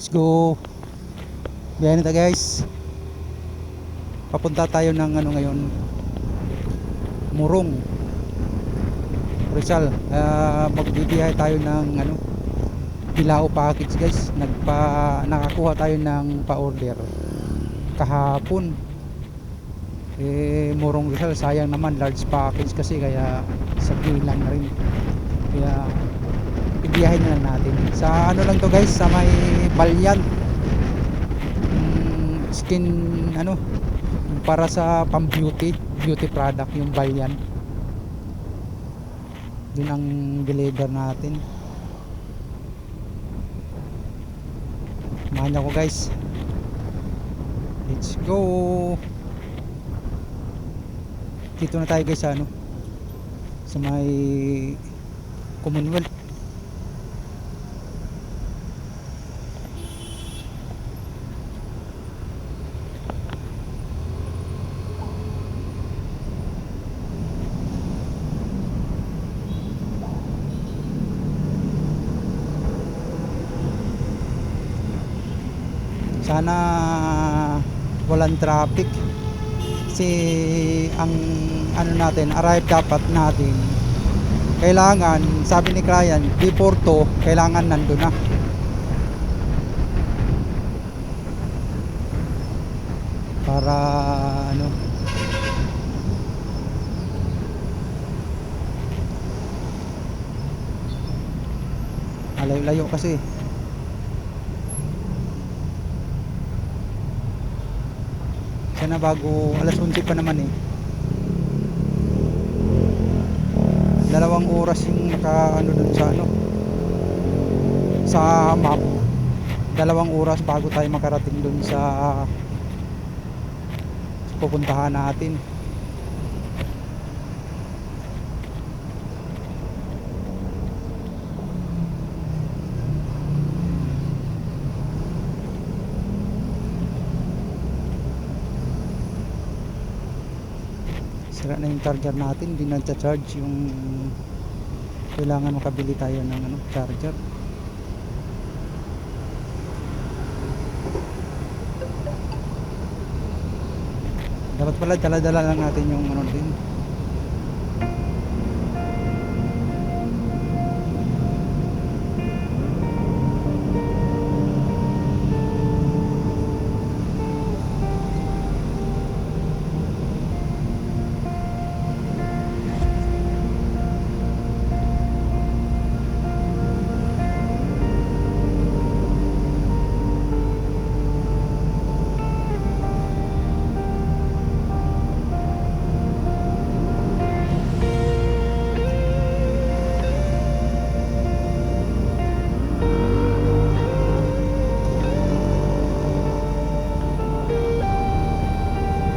Let's go. Biyahe na guys. Papunta tayo ng ano ngayon, Murong, Rizal. Magbibiyahe tayo ng ano, Bilao package guys. Nakakuha tayo ng pa-order kahapon. Murong Rizal, sayang naman, large package kasi, kaya sa bilang na rin. Kaya ibiyahe na lang natin. Sa ano lang to guys, sa may Balyan. Skin ano, para sa pang beauty product, yung Balyan. Yun ang deliver natin. Samahan niyo ko guys. Let's go. Dito na tayo guys sa ano, sa may Commonwealth. Sana walang traffic kasi ang ano natin, arrive dapat natin, kailangan, sabi ni client, before 2 kailangan nandun na. Para ano, layo-layo kasi. Sana bago alas 11 pa naman eh. 2 oras yung naka ano dun sa ano, sa map. 2 oras bago tayo makarating dun sa pupuntahan natin. Sira na yung charger natin, hindi nagcha-charge. Yung kailangan makabili tayo ng ano, charger. Dapat pala dala-dala lang natin yung ano din.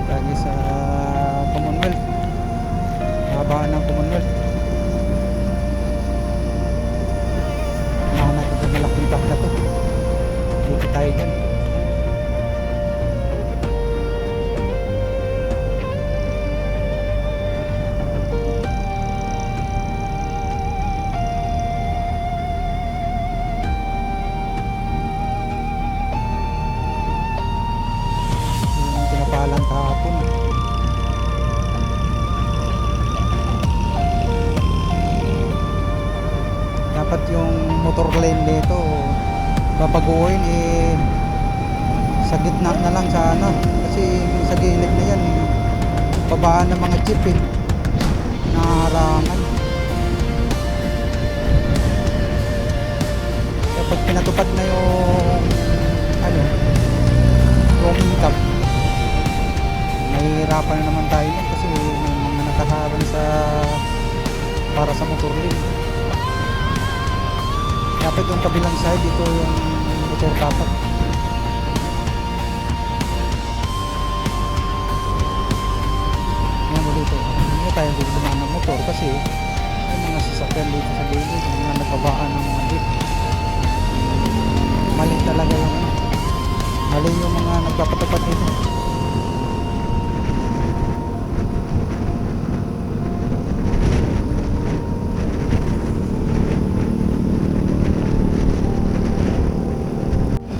Lagi sa Commonwealth, habaan ng Commonwealth. Nahan natin sa malaking truck na to, dito tayo dyan. Yung pinapalang kahapon, dapat yung motor lane nito babaguhin eh, sa gitna na lang sana, kasi sa gilid na yan babaan ng mga jeep eh, naharangan. Kapag pinatupad na yung ano, roaming cap, mahihirapan na naman tayo yan kasi may mga nakaharang sa para sa motor lane. Dapat yung kabilang side, dito yung motor dapat. Yan ulit ito. Hindi tayo dumaan ng motor kasi may mga sasakyan dito sa gilid, yung mga nagpabaan ng mga jeep. Mali talaga yung ano, mali yung mga nagpapatapat dito.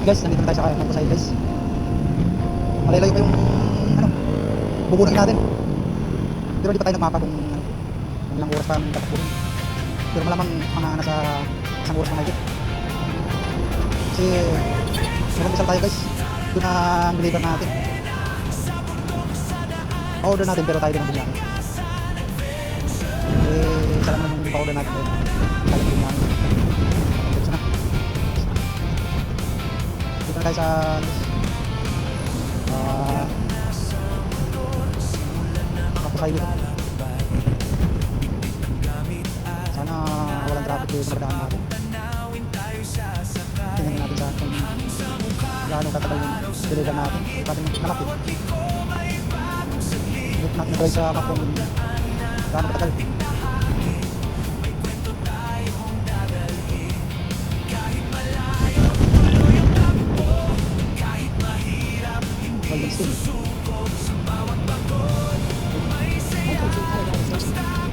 guys, nandito na tayo sa Mapasay guys. Malalayo pa yung ano, bubunutin natin. Pero di pa tayo nagmapa kung ilang oras pa ang tatakbuhin. Pero malamang mga nasa isang oras na mahigit. Kasi nag-umpisa tayo guys. Doon na ang deliver natin. Pa-order natin pero tayo din ang bumiyari. Isa lang naman yung pa-order natin. Tayo din namin. Dito na tayo sa Mapasay dito. Sana walang traffic dito sa daan natin. Tingnan natin sa kung gaano katagal yung deliver natin. Pati nakapit. Nag-try sa map kung gaano katagal. Golden Sting.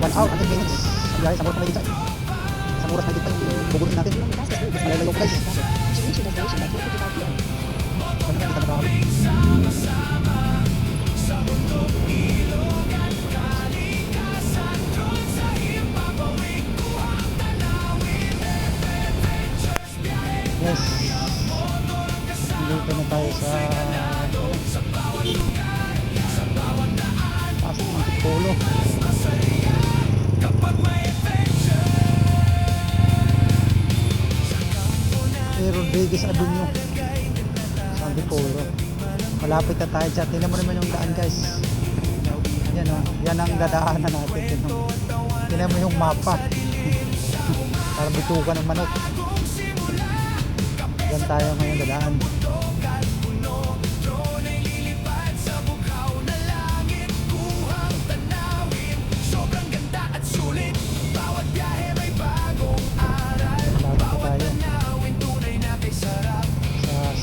1 hour, 100 minutes. Ang biyahe, sa oras na may dito. Sa oras na dito yung bubunin natin. Malalayo ko guys. Ano na, kita na kami. Yes. Dito na tayo sa Pasig Antipolo. Rodriguez Avenue sa Antipolo. Malapit na tayo dyan. Tingnan mo naman yung daan guys. Yan o. Yan ang dadaanan natin. Tingnan mo yung mapa. Parang bitukan ng manok. Yan tayo ngayon dadaan.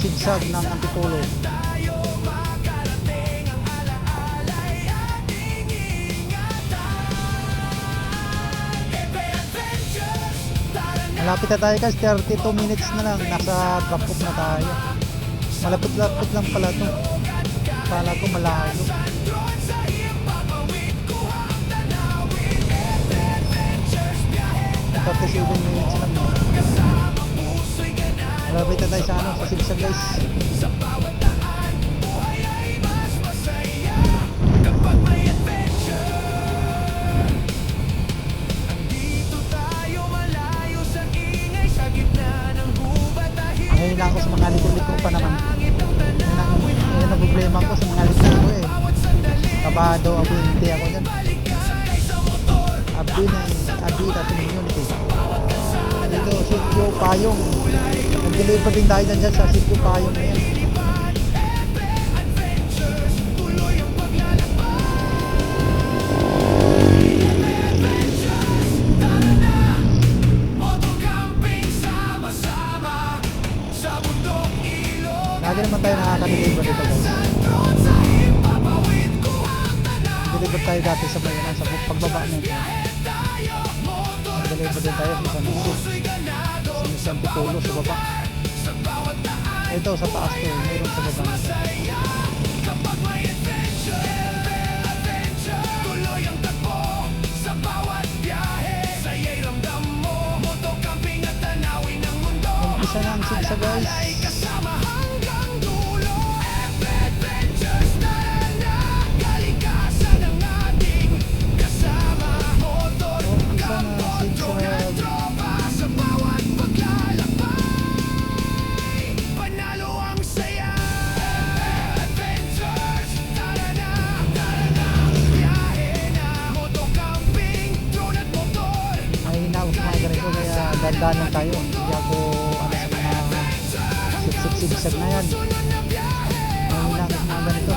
Sigsag ng Antipolo. Malapit na tayo guys, 32 minutes na lang, nasa drop off na tayo. Malapit-lapit lang pala to. Kala ko malayo. Minutes lang. Malapit na tayo sa ano, sa Sigsag guys. Ngayon lang ako sa mga liko-liko pa naman. Ngayon ang problema ko sa mga liko-liko eh. Kabado, abinti ako dyan. Abinti community. Dito, Sitio Payong. Nag-deliver din tayo dyan sa Sitio Payong na yan. Lagi naman tayo nakaka-deliver dito guys. Deliver tayo dati sa bayan, sa pagbaba nito. Deliver din tayo sa San Antipolo sa baba. Ito sa taas to, mayroon sa baba. Umpisa na ang Sigsag guys. Dandanan tayo, hindi ako ano sa mga sigsag na yan. Ang hinakit mga ganito.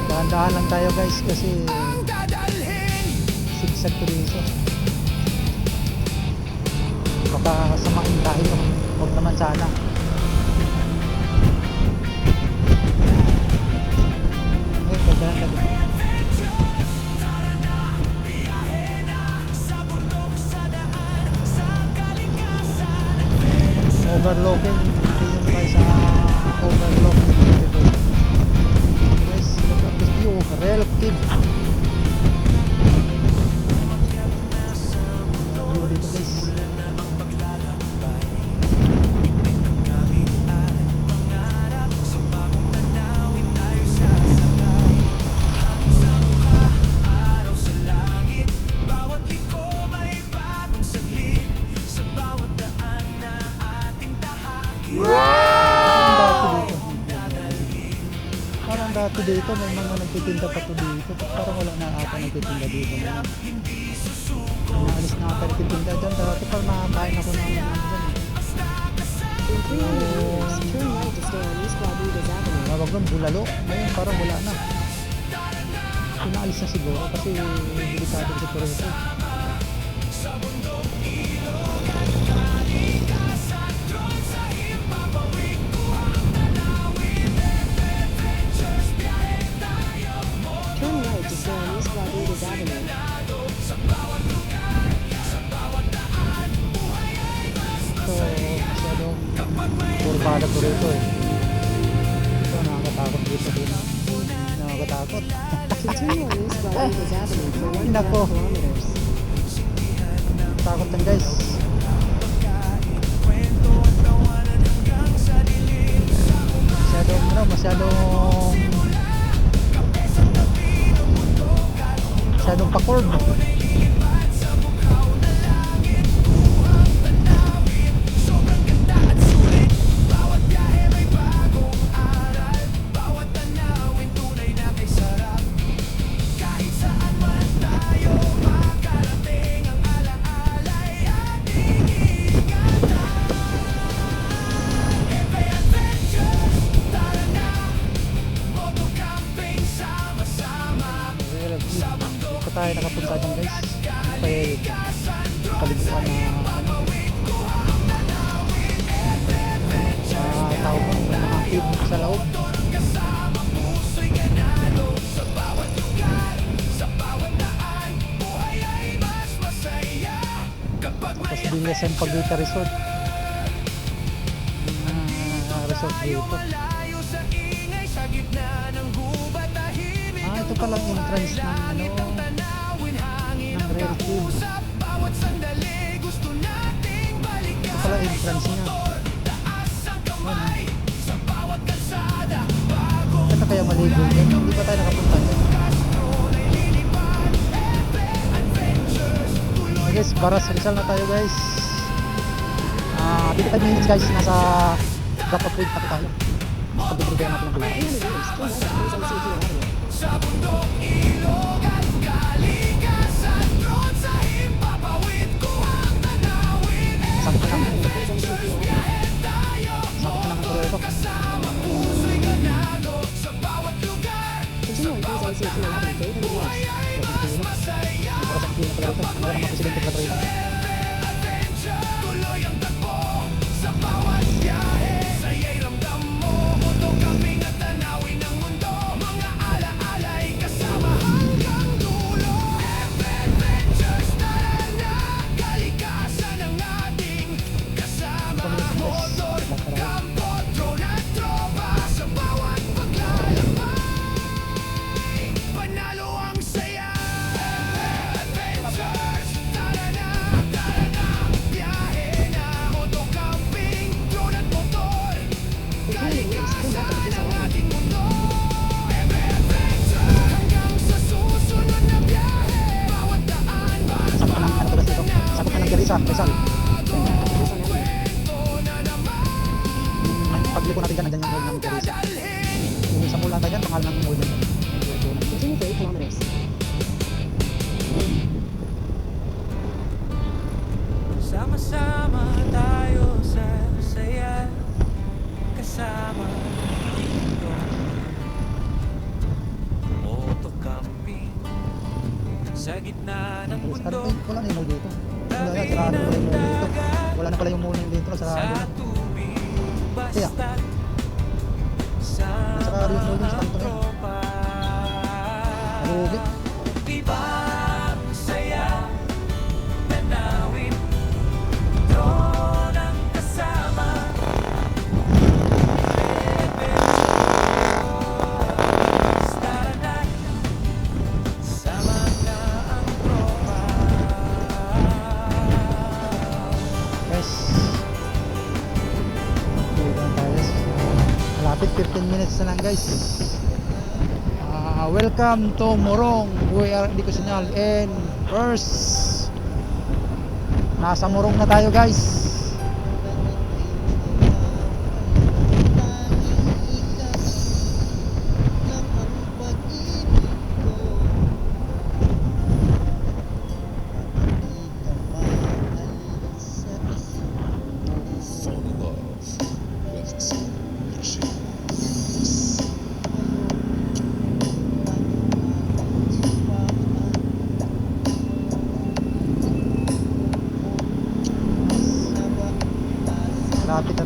Kaya dahan-dahan lang tayo guys kasi sigsag to dito. Baka samain tayo, huwag naman sana. Gagawin natin. parang dati dito may mga nagtitinda pa to dito. Parang wala na ata nagtitinda dito ngayon. Naalis na ata nagtitinda dyan. Dati parang nakakain ako ng ano dyan. In 300 meters, turn right to stay on East Rodriguez Avenue. Tawag doon, bulalo. Ngayon parang wala na. Pinaalis na siguro kasi delikado sa Toronto. Turn right to stay on East Rodriguez Avenue. So, masyadong kurbada ko rito eh. So, nakakatakot dito din. Nakakatakot. Continue on East Rodriguez Avenue for 1.5 Nako. kilometers. Takot lang guys. Masyadong pa-curve. Dito tayo nakapunta dyan guys. Kaya kaliguan na ano. Tao mo, may mga cube sa loob. Tapos Villasan Paguita Resort. Resort dito. Ito pala ang entrance ng ano, ng rail tube. Ito pala entrance niya. Ito kaya maligo dyan. Hindi pa tayo nakapunta dyan. Okay guys, Baras Rizal na tayo guys. 55 minutes guys, nasa drop off point na tayo. Pag-ibigay natin ng buhay. 300 meters, turn left to stay on CT Avenue. Sa bundok, ilog at kalikasan, doon sa himpapawid ko ang tanawin. Sakto lang. Turn left to stay on CT Avenue. Sakto lang ang tuloy ito. Kasama puso'y ganado sa bawat lugar. Continue on Quezon CT Avenue for 800 meters. Masaya Para sa pagkina pala ito. Wala namang presidente pala ito. adventure, tuloy ang takbo sa bawat biyahe. Saya'y ramdam mo, moto camping at tanawin ng mundo. Mga ala-ala'y kasama hanggang dulo. Adventures, tara na, kalikasan ang ating kasama. Motor, kampo, drone at tropa sa bawat paglalakbay. Panalo ang saya. Adventures, tara na, biyahe na, moto camping, drone at motor. In 300 meters, turn left to Quezon Avenue. Ating mundo, adventure, hanggang sa susunod na biyahe. Bawat daan, bawat Sakto lang ano tulas dito. Sakto ka ng Rizal. Quezon Avenue. Pagliko natin dyan, nandyan yung road ng Teresa. Yung sa mula tayo dyan, pangalan ng road dyan. Continue for 8 kilometers. sama-sama tayo sa saya. Kasama dito, moto camping sa gitna ng Ano bundok. wala na yung mall dito. Wala na, sarado na yung mall dito. Wala na pala yung mall dito, sarado na. Sa tubig, Kaya, basta sarado yung mall dito, sama sarado na. tropa. Marugi. Iba ang saya, tanawin, drone ang kasama. Tara na, sama na ang tropa. Guys, dito na tayo. Malapit 15 minutes na lang guys. Welcome to Morong, Buhay Di ko Signal. And first, nasa Morong na tayo guys.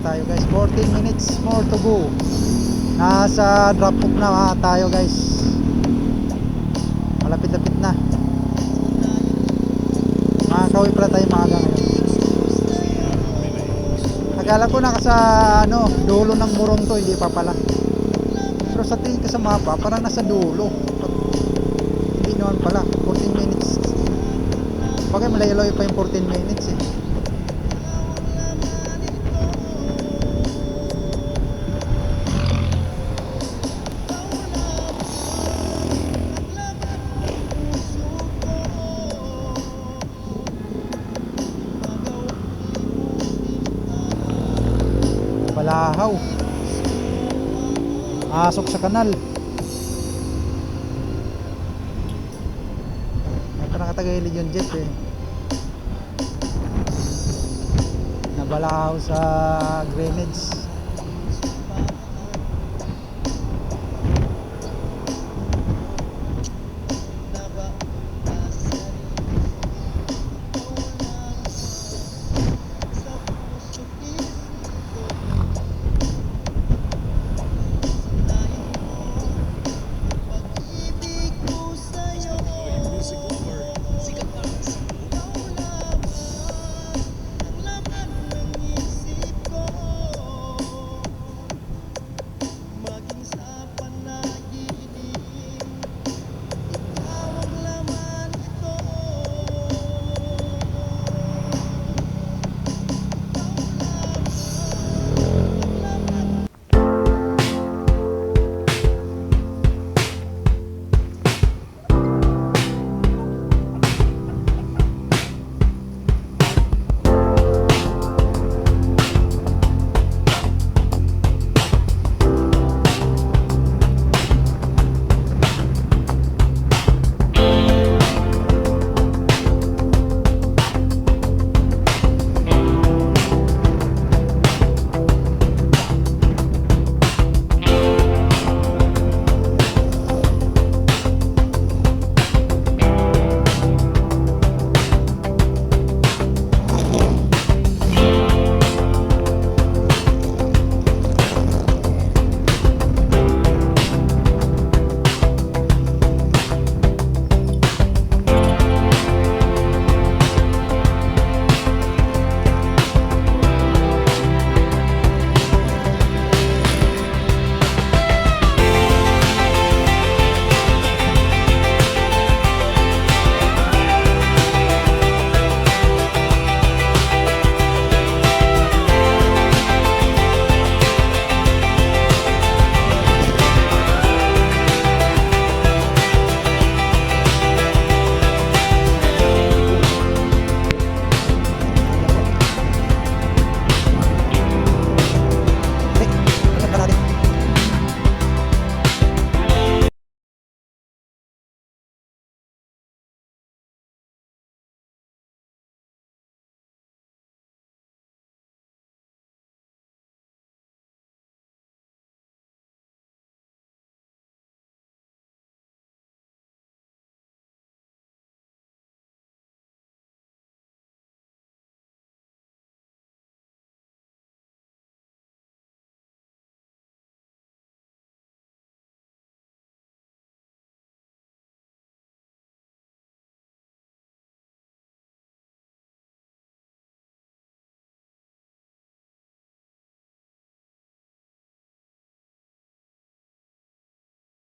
tayo guys. 14 minutes more to go. Nasa drop off na tayo guys. Malapit-lapit na. Makakauwi pala tayo maaga ngayon. Akala ko nasa dulo ng Morong to, hindi pa pala. Pero sa tingin ko sa mapa, parang nasa dulo. Hindi naman pala, 14 minutes. Bagay malayo-layo pa yung 14 minutes eh. Balahaw. Asok sa kanal. Nakatagilid yung jet eh. Nabalahaw sa Greenwich.